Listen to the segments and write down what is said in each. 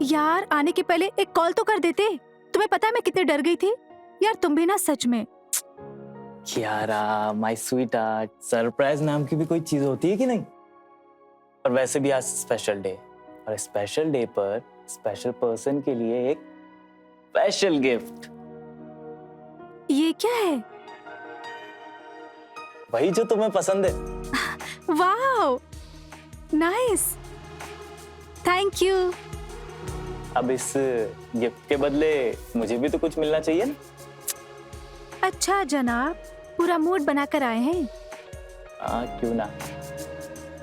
यार आने के पहले एक कॉल तो कर देते। तुम्हें पता है मैं कितने डर गई थी। यार तुम भी ना सच में। Kiara my sweet heart, surprise नाम की भी कोई चीज होती है कि नहीं? और वैसे भी आज स्पेशल डे, और स्पेशल डे पर स्पेशल पर्सन के लिए एक स्पेशल गिफ्ट। ये क्या है? वही जो तुम्हें पसंद है। Wow, nice, thank you. अब इस गिफ्ट के बदले मुझे भी तो कुछ मिलना चाहिए ना? अच्छा जनाब, पूरा मूड बनाकर आए हैं। हाँ क्यों ना,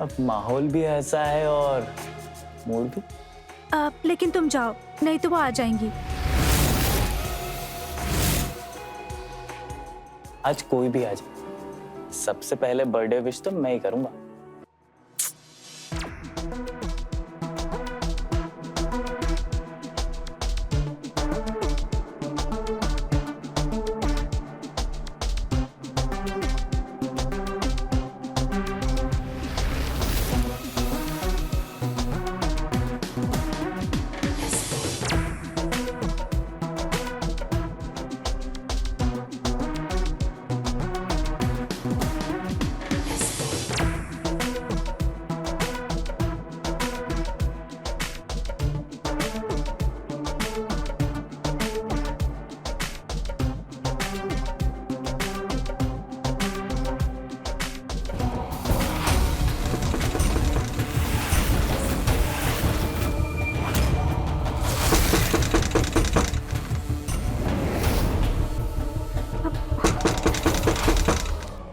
अब माहौल भी ऐसा है और मूड भी। लेकिन तुम जाओ, नहीं तो वो आ जाएंगी। आज कोई भी आ जाए, सबसे पहले बर्थडे विश तो मैं ही करूंगा।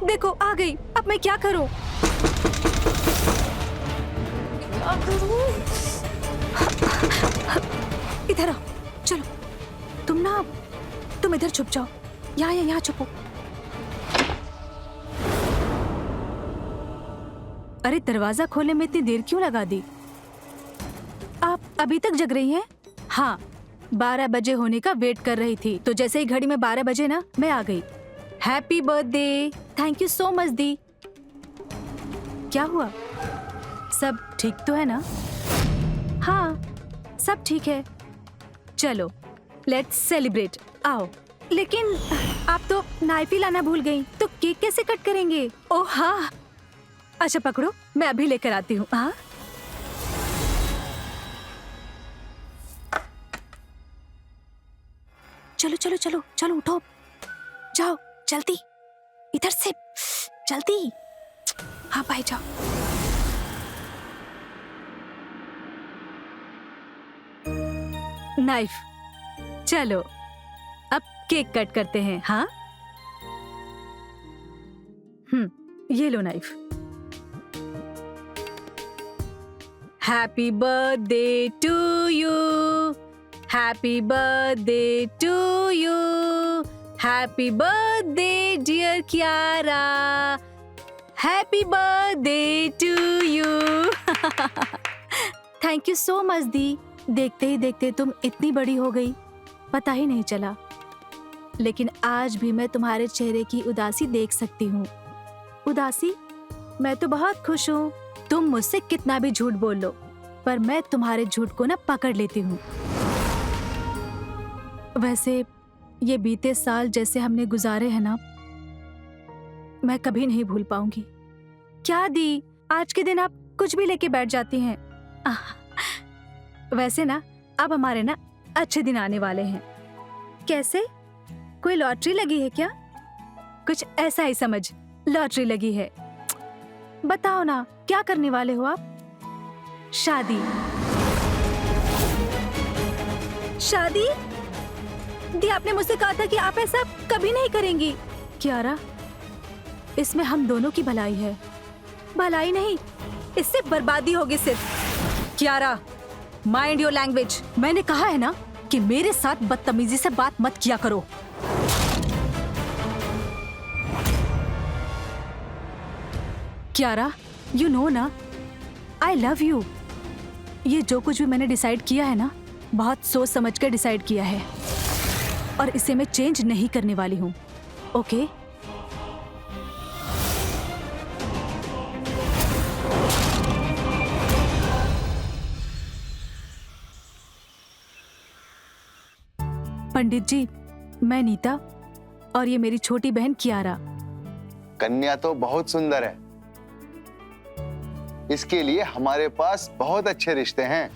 देखो आ गई, अब मैं क्या करूं? इधर आओ, चलो। तुम इधर छुप जाओ। यहाँ छुपो। अरे दरवाजा खोलने में इतनी देर क्यों लगा दी? आप अभी तक जग रही हैं? हाँ, 12 बजे होने का वेट कर रही थी, तो जैसे ही घड़ी में 12 बजे ना, मैं आ गई। Happy birthday, thank you so much दी। क्या हुआ? सब ठीक तो है ना? हाँ, सब ठीक है। चलो लेट्स सेलिब्रेट, आओ। लेकिन आप तो नाइफ ही लाना भूल गई, तो केक कैसे कट करेंगे? ओह हाँ, अच्छा पकड़ो, मैं अभी लेकर आती हूँ। हाँ चलो चलो चलो चलो, उठो, जाओ जल्दी, इधर से जल्दी। हाँ भाई जाओ। नाइफ, चलो अब केक कट करते हैं। हाँ ये लो knife. Happy birthday to you, happy birthday to you, happy birthday dear Kiara, happy birthday to you. Thank you so much दी। देखते ही देखते तुम इतनी बड़ी हो गई, पता ही नहीं चला। लेकिन आज भी मैं तुम्हारे चेहरे की उदासी देख सकती हूँ। उदासी? मैं तो बहुत खुश हूँ। तुम मुझसे कितना भी झूठ बोल लो, पर मैं तुम्हारे झूठ को ना पकड़ लेती हूँ। वैसे ये बीते साल जैसे हमने गुजारे हैं ना, मैं कभी नहीं भूल पाऊंगी। क्या दी, आज के दिन आप कुछ भी लेके बैठ जाती हैं। वैसे ना अब हमारे ना अच्छे दिन आने वाले हैं। कैसे? कोई लॉटरी लगी है क्या? कुछ ऐसा ही समझ, लॉटरी लगी है। बताओ ना, क्या करने वाले हो आप? शादी। शादी? दी, आपने मुझसे कहा था कि आप ऐसा कभी नहीं करेंगी। कियारा, इसमें हम दोनों की भलाई है। भलाई नहीं, इससे बर्बादी होगी सिर्फ। Kiara, mind your language. मैंने कहा है ना कि मेरे साथ बदतमीजी से बात मत किया करो। कियारा, यू नो ना, आई लव यू। ये जो कुछ भी मैंने डिसाइड किया है ना, बहुत सोच समझ कर डिसाइड किया है, और इसे मैं चेंज नहीं करने वाली हूँ। ओके? पंडित जी, मैं नीता और ये मेरी छोटी बहन कियारा। कन्या तो बहुत सुंदर है, इसके लिए हमारे पास बहुत अच्छे रिश्ते हैं।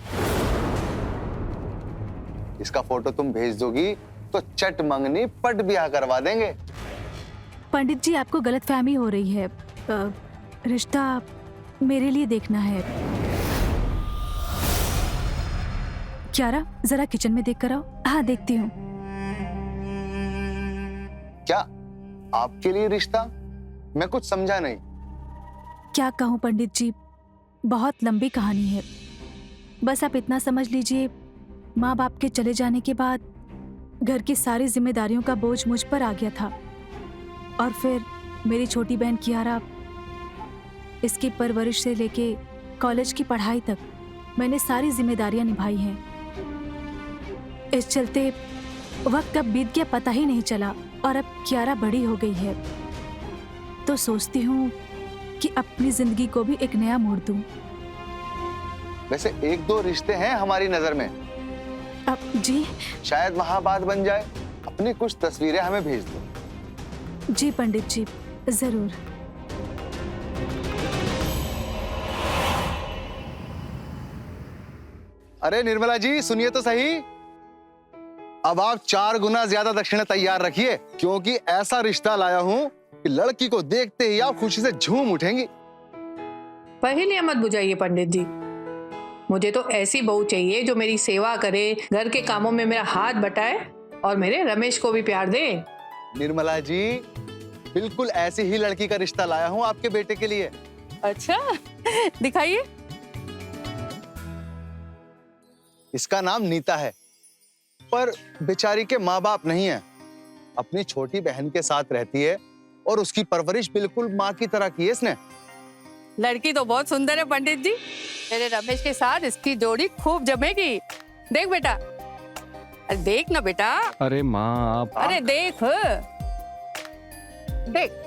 इसका फोटो तुम भेज दोगी तो चट मंगनी पट ब्याह करवा देंगे। पंडित जी, आपको गलतफहमी हो रही है। रिश्ता मेरे लिए देखना है। कियारा, जरा किचन में देख कर आओ। हाँ, देखती हूँ। क्या आपके लिए रिश्ता? मैं कुछ समझा नहीं। क्या कहूँ पंडित जी, बहुत लंबी कहानी है। बस आप इतना समझ लीजिए, माँ बाप के चले जाने के बाद घर की सारी जिम्मेदारियों का बोझ मुझ पर आ गया था। और फिर मेरी छोटी बहन कियारा, इसकी परवरिश से लेके कॉलेज की पढ़ाई तक मैंने सारी जिम्मेदारियां निभाई हैं। इस चलते वक्त कब बीत गया पता ही नहीं चला। और अब कियारा बड़ी हो गई है तो सोचती हूँ कि अपनी जिंदगी को भी एक नया मोड़ दूं। वैसे एक दो रिश्ते हैं हमारी नजर में। अब जी? शायद वहां बात बन जाए। अपनी कुछ तस्वीरें हमें भेज दो। जी पंडित जी, जरूर। अरे निर्मला जी, सुनिए तो सही। अब आप 4 गुना ज्यादा दक्षिणा तैयार रखिए, क्योंकि ऐसा रिश्ता लाया हूं कि लड़की को देखते ही आप खुशी से झूम उठेंगी। पहेलियां मत बुझाइए पंडित जी। मुझे तो ऐसी बहू चाहिए जो मेरी सेवा करे, घर के कामों में मेरा हाथ बटाए और मेरे रमेश को भी प्यार दे। निर्मला जी, बिल्कुल ऐसी ही लड़की का रिश्ता लाया हूं आपके बेटे के लिए। अच्छा, दिखाइए। इसका नाम नीता है, पर बेचारी के माँ बाप नहीं है। अपनी छोटी बहन के साथ रहती है और उसकी परवरिश बिल्कुल माँ की तरह की है इसने। लड़की तो बहुत सुंदर है पंडित जी। मेरे रमेश के साथ इसकी जोड़ी खूब जमेगी। देख बेटा, अरे देख ना बेटा। अरे माँ आप। अरे देख देख।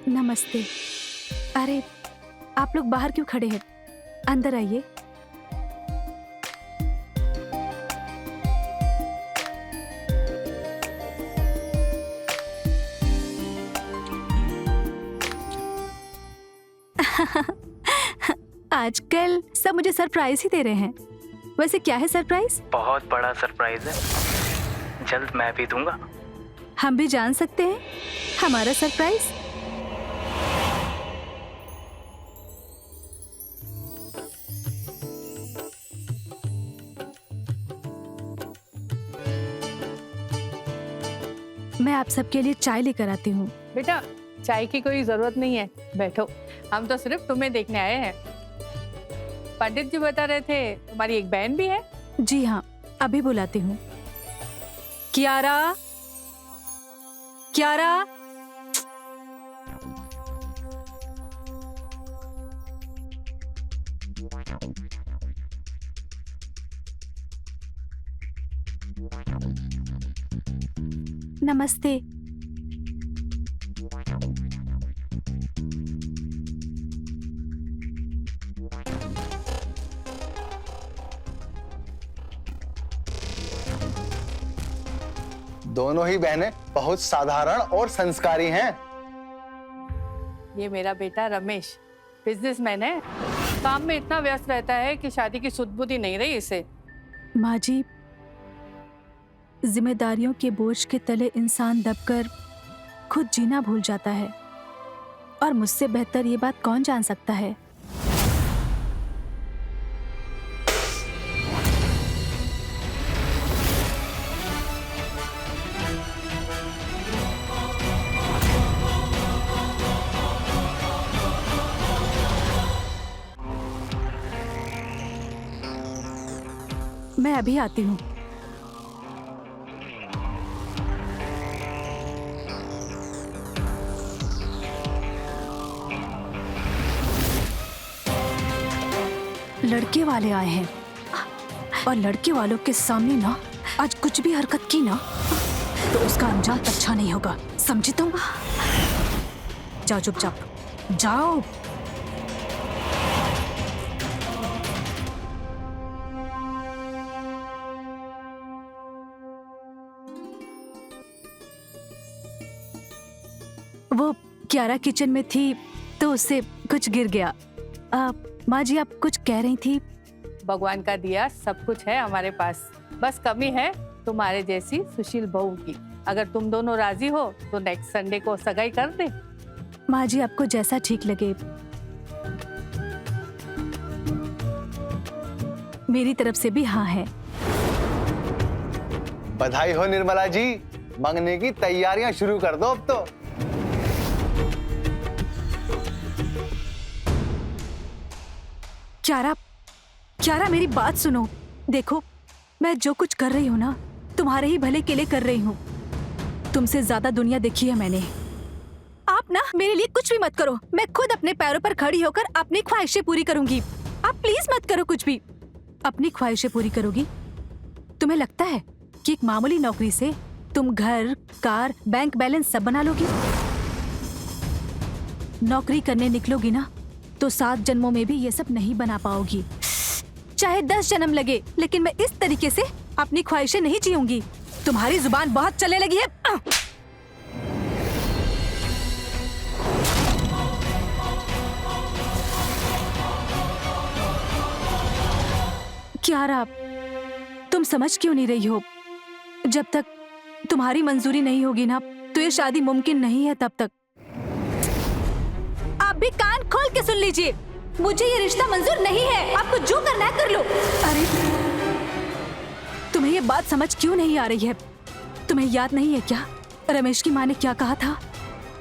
नमस्ते। अरे, आप लोग बाहर क्यों खड़े हैं? अंदर आइए। आजकल सब मुझे सरप्राइज ही दे रहे हैं। वैसे क्या है सरप्राइज? बहुत बड़ा सरप्राइज है, जल्द मैं भी दूंगा। हम भी जान सकते हैं हमारा सरप्राइज? मैं आप सबके लिए चाय लेकर आती हूँ। बेटा, चाय की कोई जरूरत नहीं है, बैठो। हम तो सिर्फ तुम्हें देखने आए हैं। पंडित जी बता रहे थे तुम्हारी एक बहन भी है। जी हाँ, अभी बुलाती हूँ। कियारा, कियारा। नमस्ते। दोनों ही बहनें बहुत साधारण और संस्कारी हैं। ये मेरा बेटा रमेश बिजनेसमैन है। काम में इतना व्यस्त रहता है कि शादी की सुध-बुद्धि नहीं रही इसे। माँ जी, जिम्मेदारियों के बोझ के तले इंसान दबकर खुद जीना भूल जाता है, और मुझसे बेहतर ये बात कौन जान सकता है। मैं अभी आती हूँ। लड़के वाले आए हैं और लड़के वालों के सामने ना आज कुछ भी हरकत की ना तो उसका अंजाम अच्छा नहीं होगा, समझे तुम? जाओ चुपचाप जाओ। वो क्यारा किचन में थी तो उससे कुछ गिर गया। माँ जी आप कुछ कह रही थी? भगवान का दिया सब कुछ है हमारे पास, बस कमी है तुम्हारे जैसी सुशील बहू की। अगर तुम दोनों राजी हो तो नेक्स्ट संडे को सगाई कर दे। माँ जी आपको जैसा ठीक लगे। मेरी तरफ से भी हाँ है। बधाई हो निर्मला जी, मंगने की तैयारियां शुरू कर दो अब तो। क्यारा, क्यारा मेरी बात सुनो। देखो मैं जो कुछ कर रही हूँ ना तुम्हारे ही भले के लिए कर रही हूँ। तुमसे ज्यादा दुनिया देखी है मैंने। आप ना मेरे लिए कुछ भी मत करो, मैं खुद अपने पैरों पर खड़ी होकर अपनी ख्वाहिशें पूरी करूंगी। आप प्लीज मत करो कुछ भी। अपनी ख्वाहिशें पूरी करोगी? तुम्हें लगता है कि एक मामूली नौकरी से तुम घर, कार, बैंक बैलेंस सब बना लोगी? नौकरी करने निकलोगी ना तो 7 जन्मों में भी ये सब नहीं बना पाओगी। चाहे 10 जन्म लगे, लेकिन मैं इस तरीके से अपनी ख्वाहिशें नहीं जीऊंगी। तुम्हारी जुबान बहुत चलने लगी है। क्यारा, तुम समझ क्यों नहीं रही हो? जब तक तुम्हारी मंजूरी नहीं होगी ना तो ये शादी मुमकिन नहीं है। तब तक आप भी कान खोल के सुन लीजिए, मुझे ये रिश्ता मंजूर नहीं है। आपको जो करना है कर लो। अरे तुम्हें ये बात समझ क्यों नहीं आ रही है? तुम्हें याद नहीं है क्या रमेश की माँ ने क्या कहा था?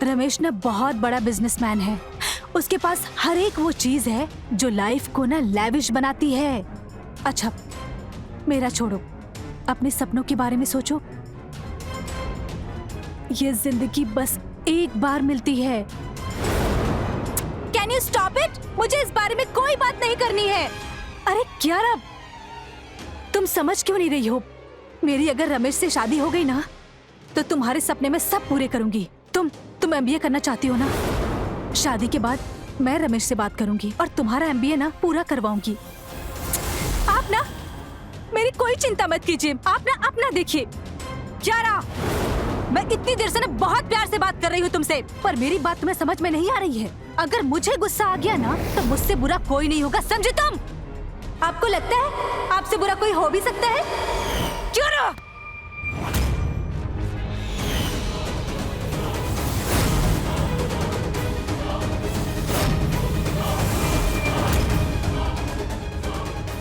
रमेश ना बहुत बड़ा बिजनेसमैन है, उसके पास हर एक वो चीज है जो लाइफ को ना लैविश बनाती है। अच्छा मेरा छोड़ो, अपने सपनों के बारे में सोचो। ये जिंदगी बस एक बार मिलती है। Can you stop it? मुझे इस बारे में कोई बात नहीं करनी है। अरे क्यारा, तुम समझ क्यों नहीं रही हो? मेरी अगर रमेश से शादी हो गई ना तो तुम्हारे सपने में सब पूरे करूंगी। तुम एमबीए करना चाहती हो ना? शादी के बाद मैं रमेश से बात करूंगी और तुम्हारा एमबीए ना पूरा करवाऊंगी। आप ना मेरी कोई चिंता मत कीजिए, आप ना अपना देखिए। क्यारा, मैं इतनी देर से ना बहुत प्यार से बात कर रही हूँ तुमसे, पर मेरी बात तुम्हें समझ में नहीं आ रही है। अगर मुझे गुस्सा आ गया ना तो मुझसे बुरा कोई नहीं होगा, समझे तुम? आपको लगता है आपसे बुरा कोई हो भी सकता है? क्यारा!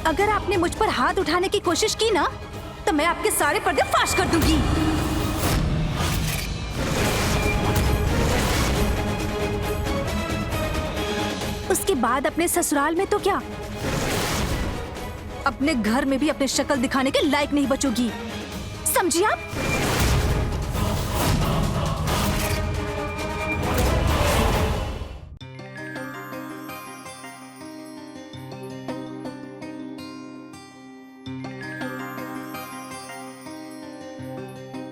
अगर आपने मुझ पर हाथ उठाने की कोशिश की ना तो मैं आपके सारे पर्दे फाश कर दूंगी। उसके बाद अपने ससुराल में तो क्या, अपने घर में भी अपने शक्ल दिखाने के लायक नहीं बचोगी, समझी आप?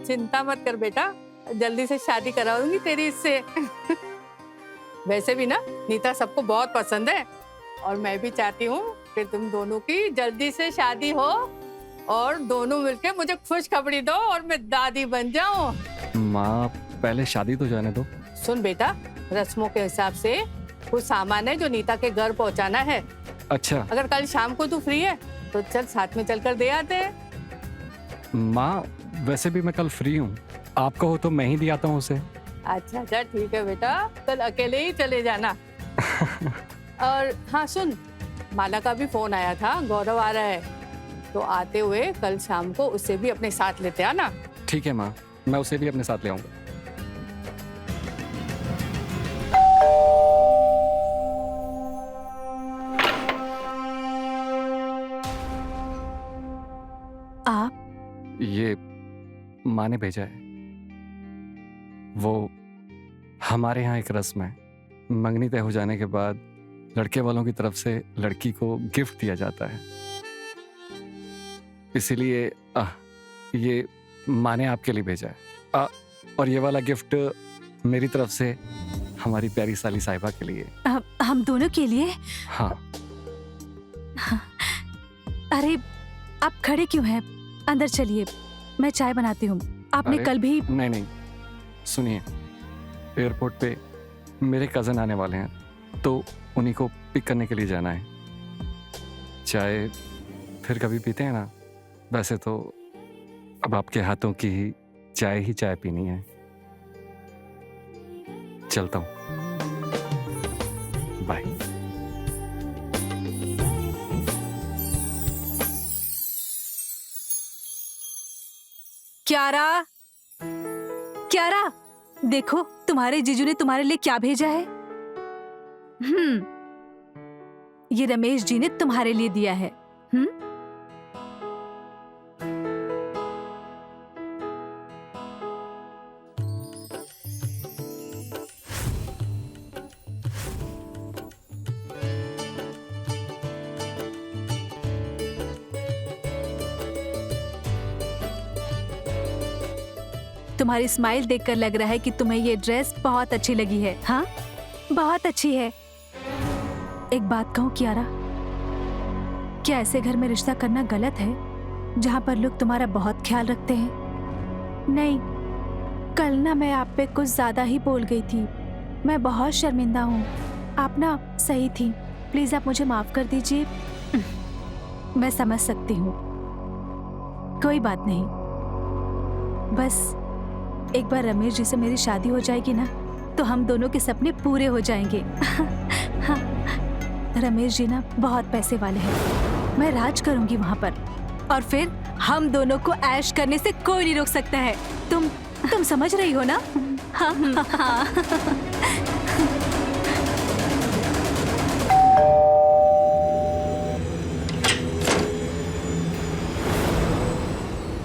चिंता मत कर बेटा, जल्दी से शादी कराऊंगी तेरी इससे। वैसे भी ना नीता सबको बहुत पसंद है और मैं भी चाहती हूँ कि तुम दोनों की जल्दी से शादी हो और दोनों मिलके मुझे खुशखबरी दो और मैं दादी बन जाऊं। माँ पहले शादी तो जाने दो। सुन बेटा, रस्मों के हिसाब से कुछ सामान है जो नीता के घर पहुँचाना है। अच्छा अगर कल शाम को तू फ्री है तो चल साथ में चलकर दे आते हैं। माँ, वैसे भी मैं कल फ्री हूँ, आप कहो तो मैं ही दे आता हूँ उसे। अच्छा अच्छा ठीक है बेटा, कल अकेले ही चले जाना। और हाँ सुन, माला का भी फोन आया था, गौरव आ रहा है, तो आते हुए कल शाम को उसे भी अपने साथ लेते आना। ठीक है माँ, मैं उसे भी अपने साथ ले आऊंगा। ये माँ ने भेजा है। वो हमारे यहाँ एक रस्म है, मंगनी तय हो जाने के बाद लड़के वालों की तरफ से लड़की को गिफ्ट दिया जाता है। इसीलिए ये माँ ने आपके लिए भेजा है। और ये वाला गिफ्ट मेरी तरफ से हमारी प्यारी साली साहिबा के लिए। हम दोनों के लिए? हाँ। अरे आप खड़े क्यों हैं? अंदर चलिए, मैं चाय बनाती हूँ। आपने अरे, कल भी... नहीं, सुनिए, एयरपोर्ट पे मेरे कज़न आने वाले हैं, तो उन्हीं को पिक करने के लिए जाना है। चाय फिर कभी पीते हैं ना। वैसे तो अब आपके हाथों की ही चाय पीनी है। चलता हूँ, बाय। क्यारा, क्यारा, देखो तुम्हारे जीजू ने तुम्हारे लिए क्या भेजा है। ये रमेश जी ने तुम्हारे लिए दिया है। तुम्हारी स्माइल देखकर लग रहा है कि तुम्हें ये ड्रेस बहुत अच्छी लगी है। हाँ, बहुत अच्छी है। एक बात कहूँ क्यारा, क्या ऐसे घर में रिश्ता करना गलत है जहाँ पर लोग तुम्हारा बहुत ख्याल रखते हैं? नहीं, कल ना मैं आप पे कुछ ज्यादा ही बोल गई थी। मैं बहुत शर्मिंदा हूँ। आप ना सही थी। प्लीज आप मुझे माफ कर दीजिए। मैं समझ सकती हूँ, कोई बात नहीं। बस एक बार रमेश जी से मेरी शादी हो जाएगी ना, तो हम दोनों के सपने पूरे हो जाएंगे। हाँ, रमेश जी ना बहुत पैसे वाले हैं। मैं राज करूंगी वहाँ पर, और फिर हम दोनों को ऐश करने से कोई नहीं रोक सकता है। तुम समझ रही हो ना? हाँ, हाँ।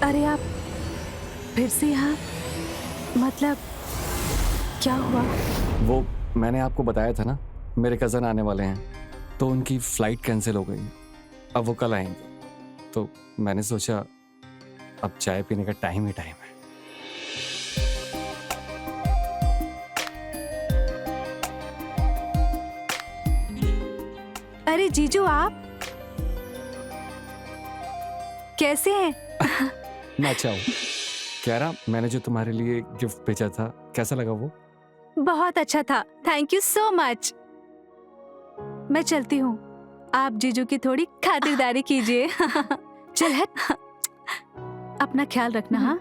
अरे आप फिर से यहाँ? मतलब क्या हुआ? वो मैंने आपको बताया था ना, मेरे कज़न आने वाले हैं, तो उनकी फ़्लाइट कैंसिल हो गई। अब वो कल आएंगे, तो मैंने सोचा अब चाय पीने का टाइम ही टाइम है। अरे जीजू, आप कैसे हैं? मैं अच्छा हूँ। क्यारा, मैंने जो तुम्हारे लिए गिफ्ट भेजा था, कैसा लगा वो? बहुत अच्छा था, थैंक यू सो मच। मैं चलती हूँ, आप जीजू की थोड़ी खातिरदारी कीजिए। चल हट। अपना ख्याल रखना। हाँ,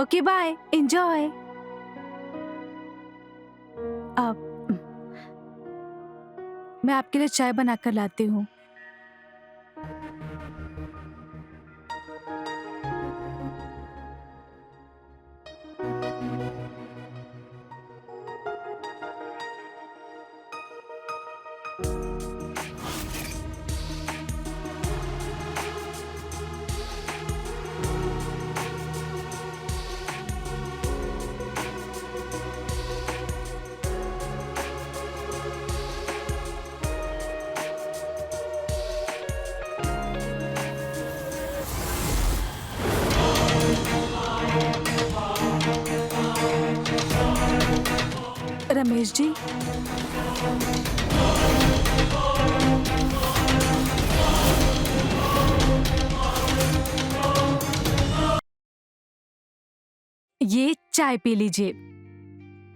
ओके, बाय, एंजॉय। अब मैं आपके लिए चाय बनाकर लाती हूँ। रमेश जी, ये चाय पी लीजिए,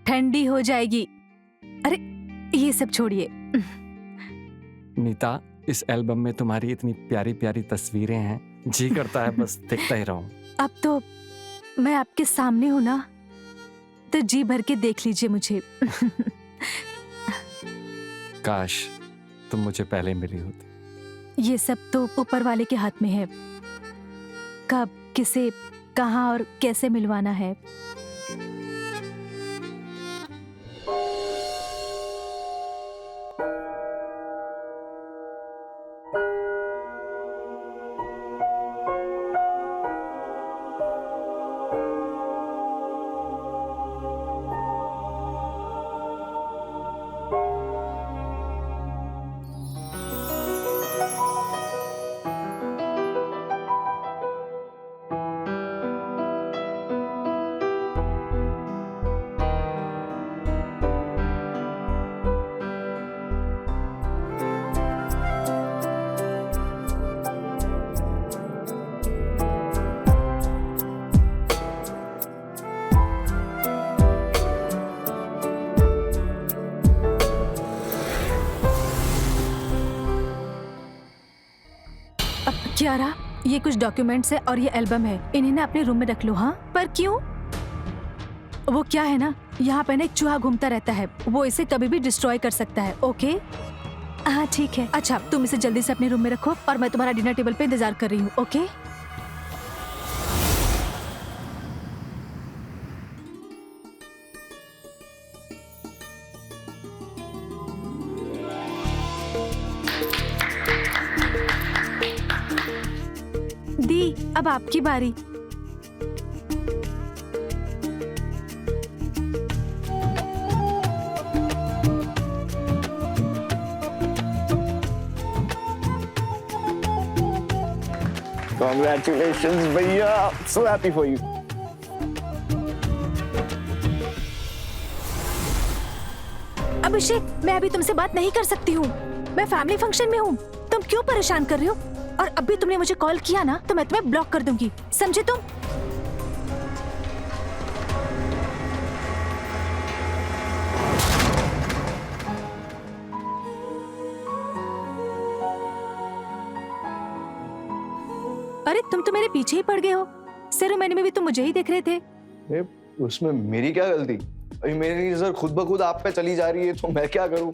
ठंडी हो जाएगी। अरे ये सब छोड़िए। नीता, इस एल्बम में तुम्हारी इतनी प्यारी प्यारी तस्वीरें हैं, जी करता है बस देखता ही रहूं। अब तो मैं आपके सामने हूं ना, तो जी भर के देख लीजिए मुझे। काश तुम मुझे पहले मिली होती। ये सब तो ऊपर वाले के हाथ में है, कब किसे कहाँ और कैसे मिलवाना है। क्यारा, ये कुछ डॉक्यूमेंट्स है और ये एल्बम है, इन्हें ना अपने रूम में रख लो। हाँ, पर क्यों? वो क्या है ना, यहाँ पे ना एक चूहा घूमता रहता है, वो इसे कभी भी डिस्ट्रॉय कर सकता है। ओके? हाँ ठीक है। अच्छा, तुम इसे जल्दी से अपने रूम में रखो और मैं तुम्हारा डिनर टेबल पे इंतजार कर रही हूँ। ओके? दी, अब आपकी बारी। Congratulations, भैया, so happy for you. अभिषेक, मैं अभी तुमसे बात नहीं कर सकती हूँ, मैं फैमिली फंक्शन में हूँ। तुम क्यों परेशान कर रही हो? और अभी तुमने मुझे कॉल किया ना, तो मैं तुम्हें ब्लॉक कर दूंगी, समझे तुम? अरे तुम तो मेरे पीछे ही पड़ गए हो। सेरेमनी में भी तुम मुझे ही देख रहे थे। उसमें मेरी क्या गलती? अभी मेरी नजर खुद ब खुद आप पे चली जा रही है, तो मैं क्या करूं?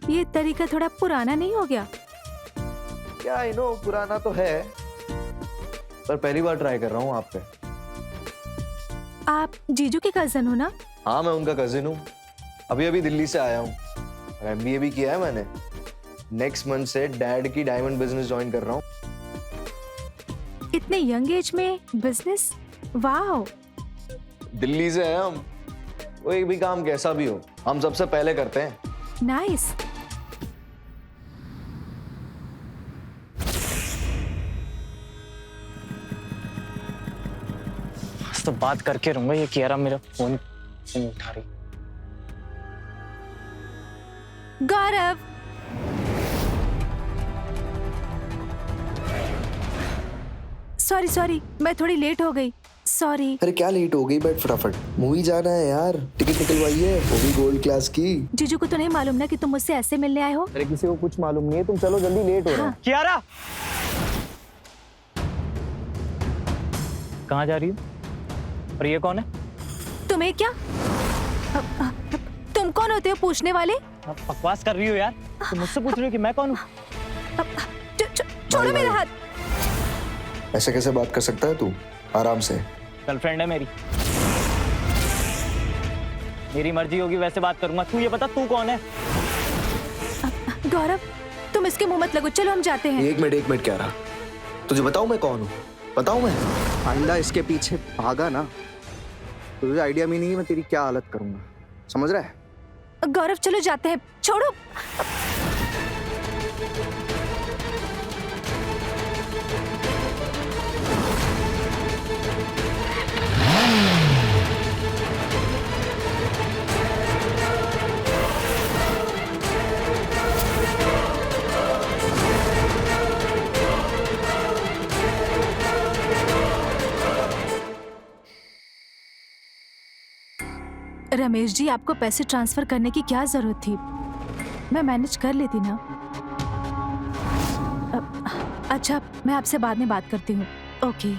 ये तरीका थोड़ा पुराना नहीं हो गया? क्या आई नो, पुराना तो है, पर पहली बार ट्राई कर रहा हूँ आप पे। आप जीजू के कजन हो ना? हाँ, मैं उनका कजिन हूँ। अभी अभी दिल्ली से आया हूँ और एमबीए भी किया है मैंने। नेक्स्ट मंथ से डैड की डायमंड बिजनेस ज्वाइन कर रहा हूँ। इतने यंग एज में बिजनेस? वाओ! दिल्ली से हैं हम, कोई भी काम कैसा भी हो हम सबसे पहले करते हैं। नाइस। तो बात करके रहूंगा, ये कियारा मेरा फोन नहीं उठा रही। गौरव, सॉरी, मैं थोड़ी लेट हो गई, सॉरी। अरे क्या लेट हो गई, बैठ फटाफट, मूवी जाना है यार, टिकट निकलवाइए, वो भी गोल्ड क्लास की। जीजू को तो नहीं मालूम ना कि तुम मुझसे ऐसे मिलने आए हो। अरे किसी को कुछ मालूम नहीं है, तुम चलो जल्दी, लेट हो रहा है। कियारा, कहाँ जा रही हो? और ये कौन है? तुम्हें क्या? तुम कौन होते हो पूछने वाले? आप बकवास कर रही हो यार, तुम मुझसे पूछ रही हो कि मैं कौन हूँ? छोड़ो मेरा हाथ। ऐसे कैसे बात कर सकता है तू? आराम से। गर्लफ्रेंड है मेरी, मेरी मर्जी होगी वैसे बात करूंगा। तू ये बता, तू कौन है? गौरव, तुम इसके मुंह मत लगो, चलो हम जाते हैं। एक मिनट क्या रहा, तुझे बताऊं मैं कौन हूँ? बताऊं मैं? आइंदा इसके पीछे भागा ना, तो तुझे आइडिया भी नहीं है मैं तेरी क्या हालत करूंगा, समझ रहा है? गौरव चलो जाते हैं, छोड़ो। रमेश जी, आपको पैसे ट्रांसफर करने की क्या जरूरत थी? मैं मैनेज कर लेती ना। अच्छा, मैं आपसे बाद में बात करती हूँ। ओके।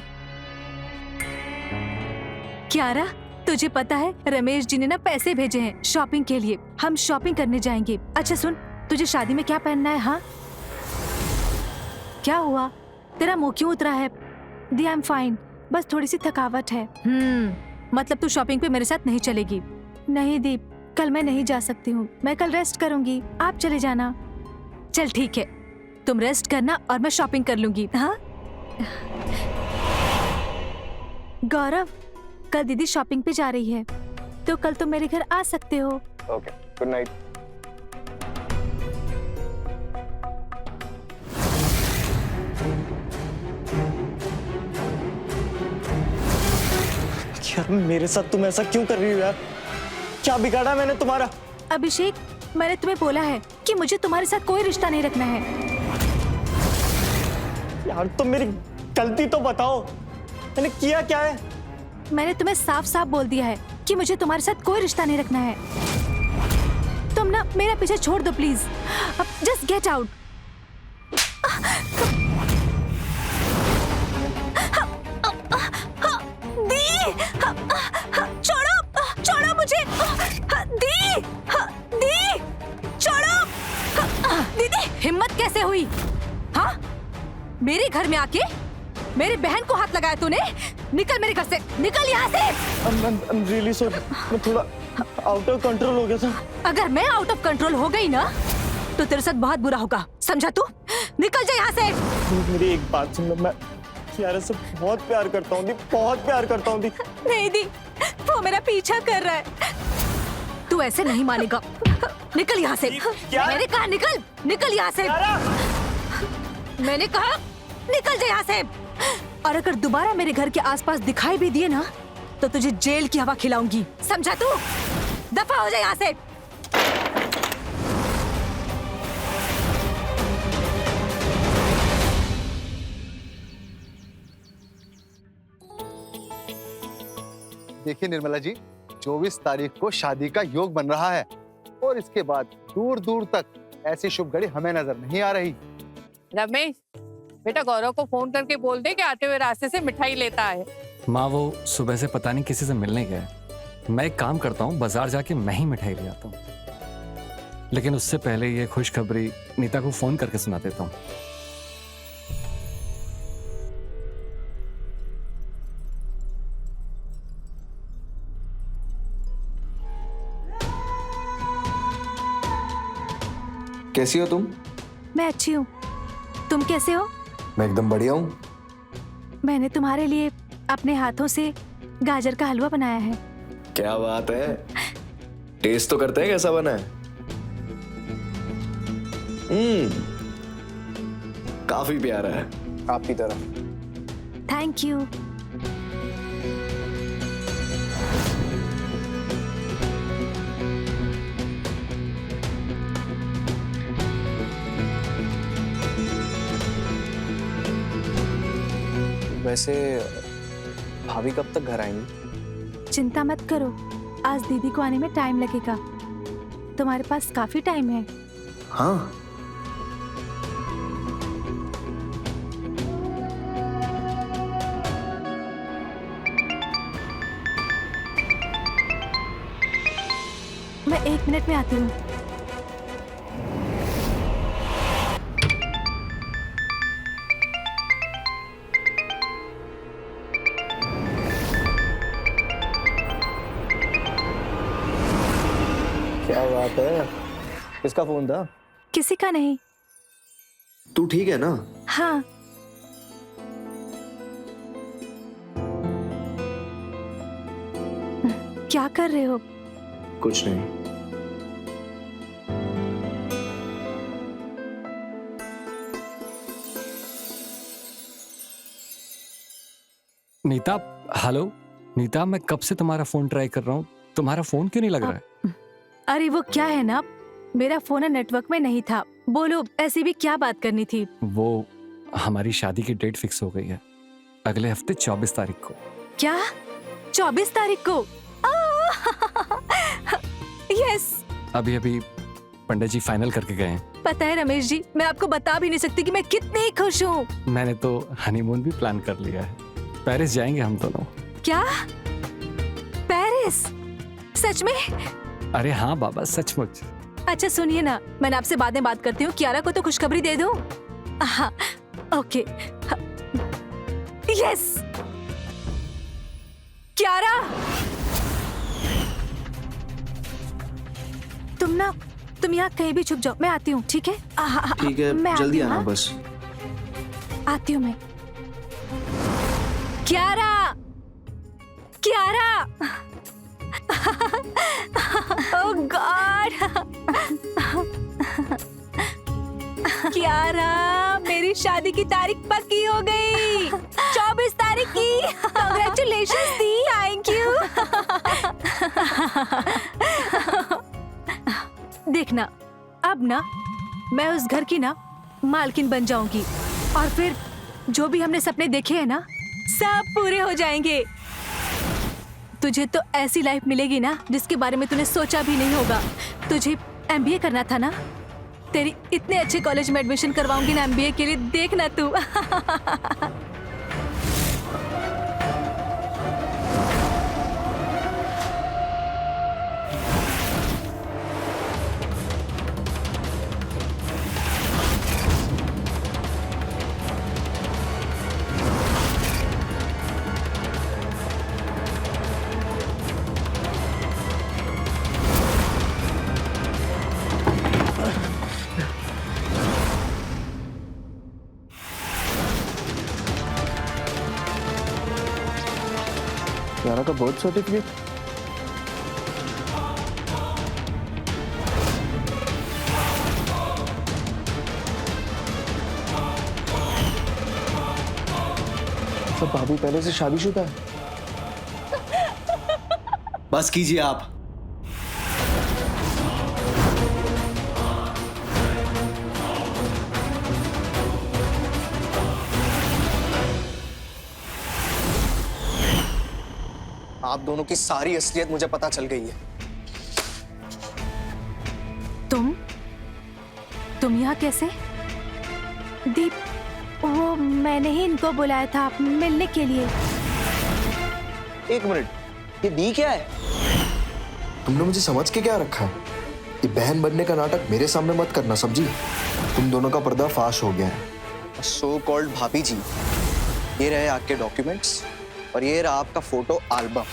क्यारा, तुझे पता है रमेश जी ने ना पैसे भेजे हैं शॉपिंग के लिए, हम शॉपिंग करने जाएंगे। अच्छा सुन, तुझे शादी में क्या पहनना है? हाँ, क्या हुआ? तेरा मुंह क्यों उतरा है? दी, आई एम फाइन, बस थोड़ी सी थकावट है। मतलब तू शॉपिंग पे मेरे साथ नहीं चलेगी? नहीं दीप, कल मैं नहीं जा सकती हूँ, मैं कल रेस्ट करूंगी, आप चले जाना। चल ठीक है, तुम रेस्ट करना और मैं शॉपिंग कर लूंगी। हाँ गौरव, कल दीदी शॉपिंग पे जा रही है, तो कल तुम मेरे घर आ सकते हो। Okay, good night. यार मेरे साथ तुम ऐसा क्यों कर रही हो यार? क्या बिगाड़ा मैंने तुम्हारा? अभिषेक, मैंने तुम्हें बोला है कि मुझे तुम्हारे साथ कोई रिश्ता नहीं रखना है। यार तुम मेरी गलती तो बताओ, मैंने किया क्या है? मैंने तुम्हें साफ साफ बोल दिया है कि मुझे तुम्हारे साथ कोई रिश्ता नहीं रखना है। तुम ना मेरा पीछे छोड़ दो प्लीज, जस्ट गेट आउट। दी, छोड़ो, छोड़ो मुझे, दी, दी, छोड़ो। दीदी, हिम्मत कैसे हुई? हाँ, मेरे घर में आके मेरी बहन को हाथ लगाया तूने? निकल मेरे घर से, निकल यहाँ से। I'm really sorry, मैं थोड़ा आउट ऑफ कंट्रोल हो गया था। अगर मैं आउट ऑफ कंट्रोल हो गई ना तो तेरे साथ बहुत बुरा होगा, समझा तू? निकल जा यहाँ से। मेरी एक बात सुन लो, मैं कियारा से बहुत प्यार करता हूँ दी, बहुत प्यार करता हूँ दी। नहीं दी, वो मेरा पीछा कर रहा है। तू ऐसे नहीं मानेगा। निकल यहाँ से। मैंने कहा निकल, निकल यहाँ से। मैंने कहा निकल जा यहाँ से। और अगर दोबारा मेरे घर के आसपास दिखाई भी दिए ना तो तुझे जेल की हवा खिलाऊंगी, समझा तू? दफा हो जा यहाँ से। देखिए निर्मला जी, 24 तारीख को शादी का योग बन रहा है और इसके बाद दूर दूर तक ऐसी शुभ घड़ी हमें नजर नहीं आ रही। रमेश, बेटा गौरव को फोन करके बोल दे कि आते हुए रास्ते से मिठाई लेता है। माँ वो सुबह से पता नहीं किसी से मिलने गया है। मैं एक काम करता हूँ, बाजार जाके मैं ही मिठाई ले आता हूँ। लेकिन उससे पहले ये खुशखबरी नीता को फोन करके सुना देता हूँ। कैसी हो तुम? मैं अच्छी हूँ, तुम कैसे हो? मैं एकदम बढ़िया हूँ। मैंने तुम्हारे लिए अपने हाथों से गाजर का हलवा बनाया है। क्या बात है, टेस्ट तो करते हैं कैसा बना है। काफी प्यारा है, आपकी तरह। Thank you. वैसे भाभी कब तक घर आएंगी? चिंता मत करो, आज दीदी को आने में टाइम लगेगा। तुम्हारे पास काफी टाइम है। हाँ, मैं 1 मिनट में आती हूँ। क्या बात है, किसका फोन था? किसी का नहीं। तू ठीक है ना? हाँ, क्या कर रहे हो? कुछ नहीं। नीता, हेलो नीता, मैं कब से तुम्हारा फोन ट्राई कर रहा हूँ, तुम्हारा फोन क्यों नहीं लग रहा है? अरे वो क्या है ना, मेरा फोन नेटवर्क में नहीं था। बोलो, ऐसी भी क्या बात करनी थी? वो हमारी शादी की डेट फिक्स हो गई है, अगले हफ्ते 24 तारीख को। क्या 24 तारीख को? यस। अभी अभी पंडित जी फाइनल करके गए हैं। पता है रमेश जी, मैं आपको बता भी नहीं सकती कि मैं कितनी खुश हूँ। मैंने तो हनीमून भी प्लान कर लिया है, पेरिस जाएंगे हम दोनों। क्या? पेरिस? सच में? अरे हाँ बाबा, सचमुच। अच्छा सुनिए ना, मैंने आपसे बाद में बात करती हूँ। कियारा को तो खुशखबरी दे दूँ? हाँ, ओके। यस। कियारा, तुम यहाँ कहीं भी छुप जाओ, मैं आती हूँ, ठीक है? ठीक है, मैं जल्दी आती हूँ, आना हाँ? बस। आती हूँ मैं। कियारा, कियारा। ओह गॉड। कियारा, मेरी शादी की तारीख पक्की हो गई, 24 तारीख की। Congratulations the, thank you. देखना, अब ना मैं उस घर की ना मालकिन बन जाऊंगी और फिर जो भी हमने सपने देखे हैं ना, सब पूरे हो जाएंगे। तुझे तो ऐसी लाइफ मिलेगी ना जिसके बारे में तूने सोचा भी नहीं होगा। तुझे MBA करना था ना, तेरी इतने अच्छे कॉलेज में एडमिशन करवाऊंगी ना MBA के लिए, देखना तू। यारा का बर्थ सर्टिफिकेट। सब भाभी पहले से शादीशुदा है। बस कीजिए आप। आप दोनों की सारी असलियत मुझे पता चल गई है। तुम यहाँ कैसे? दीप, वो मैंने ही इनको बुलाया था मिलने के लिए। एक मिनट, ये दी क्या है? तुमने मुझे समझ के क्या रखा है? ये बहन बनने का नाटक मेरे सामने मत करना समझी। तुम दोनों का पर्दा फाश हो गया है। सो कॉल्ड भाभी जी, ये रहे आपके डॉक्यूमेंट्स और ये रहा आपका फोटो एल्बम,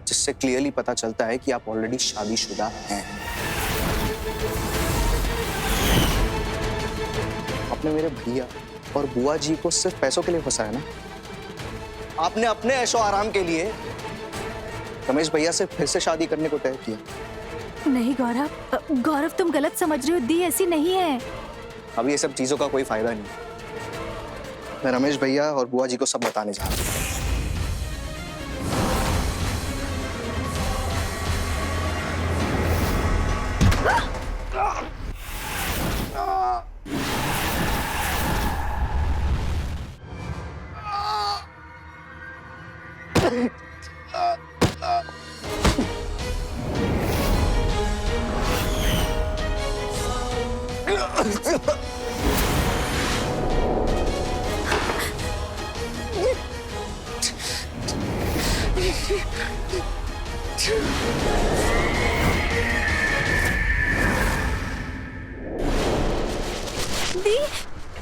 जिससे क्लियरली पता चलता है कि आप ऑलरेडी शादीशुदा हैं। आपने मेरे भैया और बुआ जी को सिर्फ पैसों के लिए फंसाया ना। आपने अपने ऐशो आराम के लिए रमेश भैया से फिर से शादी करने को तय किया। नहीं गौरव, तुम गलत समझ रहे हो। दी ऐसी नहीं है। अब ये सब चीजों का कोई फायदा नहीं। मैं रमेश भैया और बुआ जी को सब बताने जा रहा हूँ।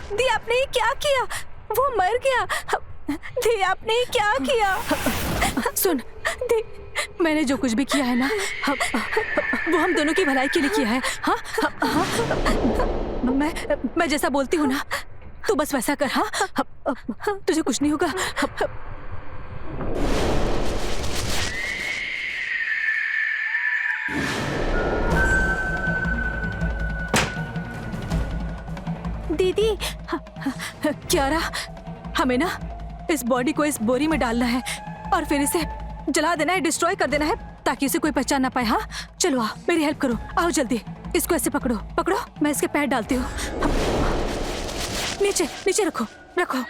दी आपने ये क्या किया? वो मर गया। दी आपने ये क्या किया? सुन दी, मैंने जो कुछ भी किया है ना, वो हम दोनों की भलाई के लिए किया है। हाँ, मैं जैसा बोलती हूँ ना, तू बस वैसा कर। हाँ, तुझे कुछ नहीं होगा। दीदी, क्यारा, हमें ना इस बॉडी को इस बोरी में डालना है और फिर इसे जला देना है, डिस्ट्रॉय कर देना है, ताकि इसे कोई पहचान ना पाए। हाँ, चलो आओ, मेरी हेल्प करो। आओ जल्दी, इसको ऐसे पकड़ो पकड़ो। मैं इसके पैर डालती हूँ। नीचे नीचे रखो रखो।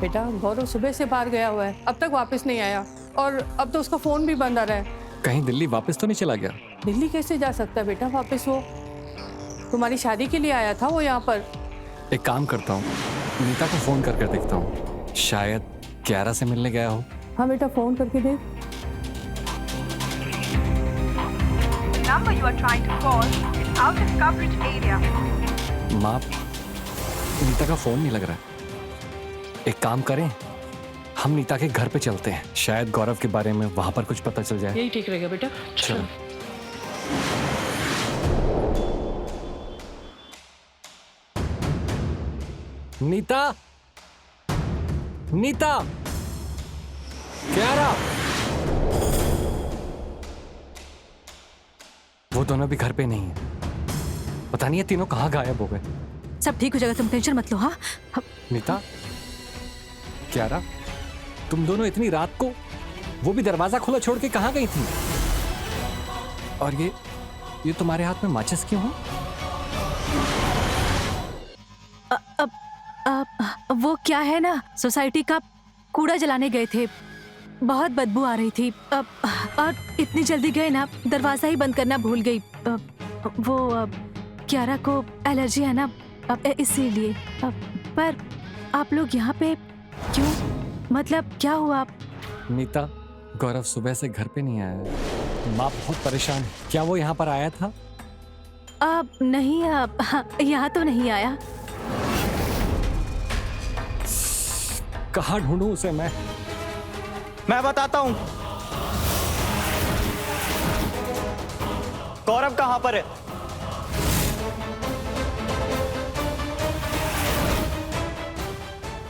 बेटा, गौरव सुबह से बाहर गया हुआ है, अब तक वापस नहीं आया और अब तो उसका फोन भी बंद आ रहा है। कहीं दिल्ली वापस तो नहीं चला गया? दिल्ली कैसे जा सकता है बेटा वापस? वो तुम्हारी शादी के लिए आया था वो यहाँ पर। एक काम करता हूँ, नीता को फोन करके देखता हूँ, शायद क्यारा से मिलने गया हो। हाँ बेटा, फोन करके देख। number you are trying to call is out of coverage area. माँ, नीता का फोन नहीं लग रहा है। एक काम करें, हम नीता के घर पे चलते हैं, शायद गौरव के बारे में वहां पर कुछ पता चल जाए। यही ठीक रहेगा बेटा, चलो। नीता, नीता, क्यारा, वो दोनों भी घर पे नहीं है। पता नहीं ये तीनों कहाँ गायब हो गए। सब ठीक हो जाएगा, तुम टेंशन मत लो। हाँ नीता, क्यारा, तुम दोनों इतनी रात को, वो भी दरवाजा खुला छोड़ के कहाँ गई थी? और ये तुम्हारे हाथ में माचिस क्यों है? वो क्या है ना, सोसाइटी का कूड़ा जलाने गए थे, बहुत बदबू आ रही थी। और इतनी जल्दी गए ना, दरवाजा ही बंद करना भूल गई। क्यारा को एलर्जी है ना, इसीलिए। पर आप लोग यहाँ पे क्यों? मतलब क्या हुआ? नीता, गौरव सुबह से घर पे नहीं आया। माँ बहुत परेशान है। क्या वो यहाँ पर आया था? नहीं, यहाँ तो नहीं आया। कहाँ ढूंढूं उसे मैं बताता हूँ। गौरव कहाँ पर है?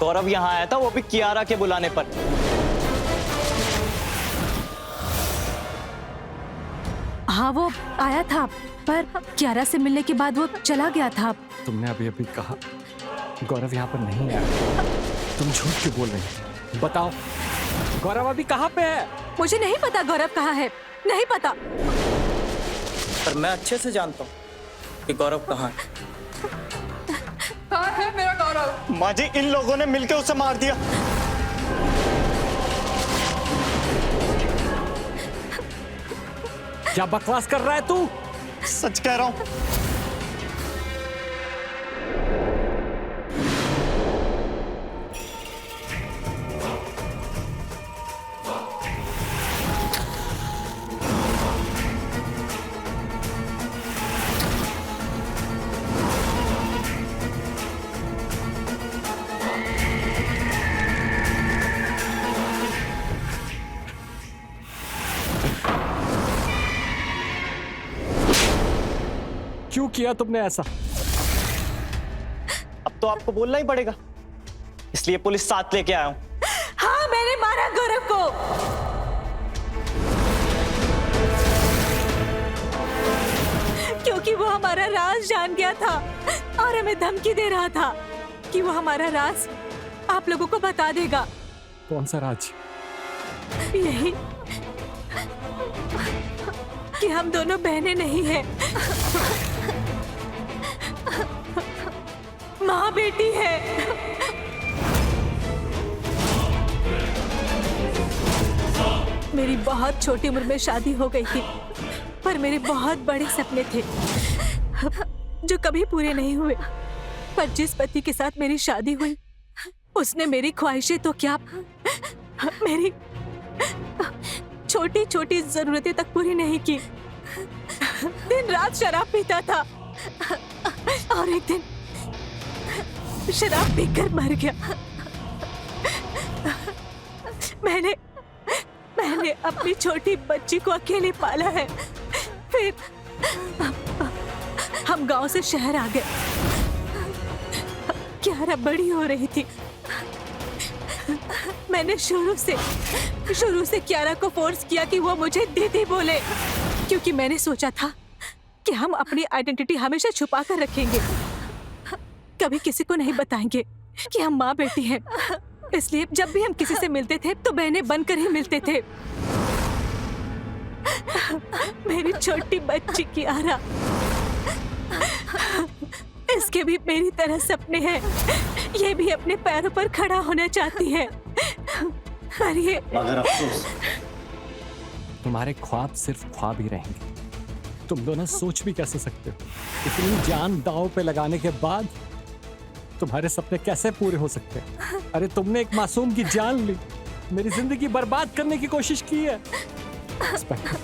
गौरव यहाँ आया था, वो भी कियारा के बुलाने पर। हाँ, वो आया था, पर कियारा से मिलने के बाद वो चला गया था। तुमने अभी कहा गौरव यहाँ पर नहीं आया। तुम झूठ क्यों बोल रही हो? बताओ, गौरव अभी कहाँ पे है? मुझे नहीं पता गौरव कहाँ है, नहीं पता। पर मैं अच्छे से जानता हूँ कि गौरव कहाँ है। कहाँ है मेरा गौरव? माँ जी, इन लोगों ने मिलकर उसे मार दिया। क्या बकवास कर रहा है तू? सच कह रहा हूँ। क्यों किया तुमने ऐसा? अब तो आपको बोलना ही पड़ेगा, इसलिए पुलिस साथ लेके आया हूँ। हाँ, मैंने मारा गौरव को। क्योंकि वो हमारा राज जान गया था और हमें धमकी दे रहा था कि वो हमारा राज आप लोगों को बता देगा। कौन सा राज? यही कि हम दोनों बहनें नहीं हैं, माँ बेटी है। मेरी बहुत छोटी उम्र में शादी हो गई थी, पर मेरे बहुत बड़े सपने थे जो कभी पूरे नहीं हुए। पर जिस पति के साथ मेरी शादी हुई, उसने मेरी ख्वाहिशें तो क्या, मेरी छोटी छोटी जरूरतें तक पूरी नहीं की। दिन रात शराब पीता था और एक दिन शराब पीकर मर गया। मैंने अपनी छोटी बच्ची को अकेले पाला है। फिर हम गांव से शहर आ गए। कियारा बड़ी हो रही थी। मैंने शुरू से कियारा को फोर्स किया कि वो मुझे दीदी बोले, क्योंकि मैंने सोचा था कि हम अपनी आइडेंटिटी हमेशा छुपा कर रखेंगे, कभी किसी को नहीं बताएंगे कि हम माँ बेटी हैं। इसलिए जब भी हम किसी से मिलते थे तो बहनें बनकर ही मिलते थे। मेरी छोटी बच्ची कियारा, इसके भी मेरी तरह सपने हैं। ये भी अपने पैरों पर खड़ा होना चाहती है, पर ये मगर अफसोस, तुम्हारे ख्वाब सिर्फ ख्वाब ही रहेंगे। तुम दोनों सोच भी कैसे सकते हो? इतनी जान दांव पे लगाने के बाद तुम्हारे सपने कैसे पूरे हो सकते हैं? अरे तुमने एक मासूम की जान ली, मेरी जिंदगी बर्बाद करने की कोशिश की है। इंस्पेक्टर,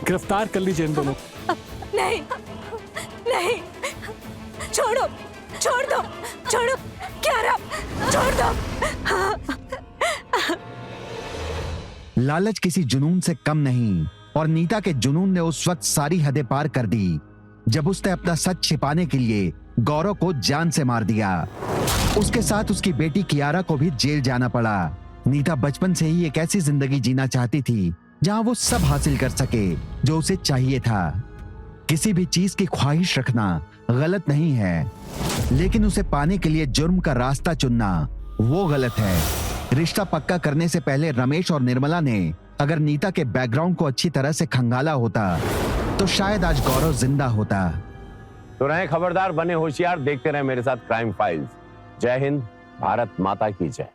गिरफ्तार कर लीजिए इन दोनों। नहीं, नहीं, छोड़ो, छोड़ दो, छोड़ो कियारा, छोड़ दो। लालच किसी जुनून से कम नहीं, और नीता के जुनून ने उस वक्त सारी हदें पार कर दी जब उसने अपना सच छिपाने के लिए गौरव को जान से मार दिया। उसके साथ उसकी बेटी कियारा को भी जेल जाना पड़ा। नीता बचपन से ही एक ऐसी जिंदगी जीना चाहती थी जहां वो सब हासिल कर सके जो उसे चाहिए था। किसी भी चीज की ख्वाहिश रखना गलत नहीं है, लेकिन उसे पाने के लिए जुर्म का रास्ता चुनना वो गलत है। रिश्ता पक्का करने से पहले रमेश और निर्मला ने अगर नीता के बैकग्राउंड को अच्छी तरह से खंगाला होता तो शायद आज गौरव जिंदा होता। तो रहे खबरदार, बने होशियार, देखते रहे मेरे साथ क्राइम फाइल्स। जय हिंद, भारत माता की जय।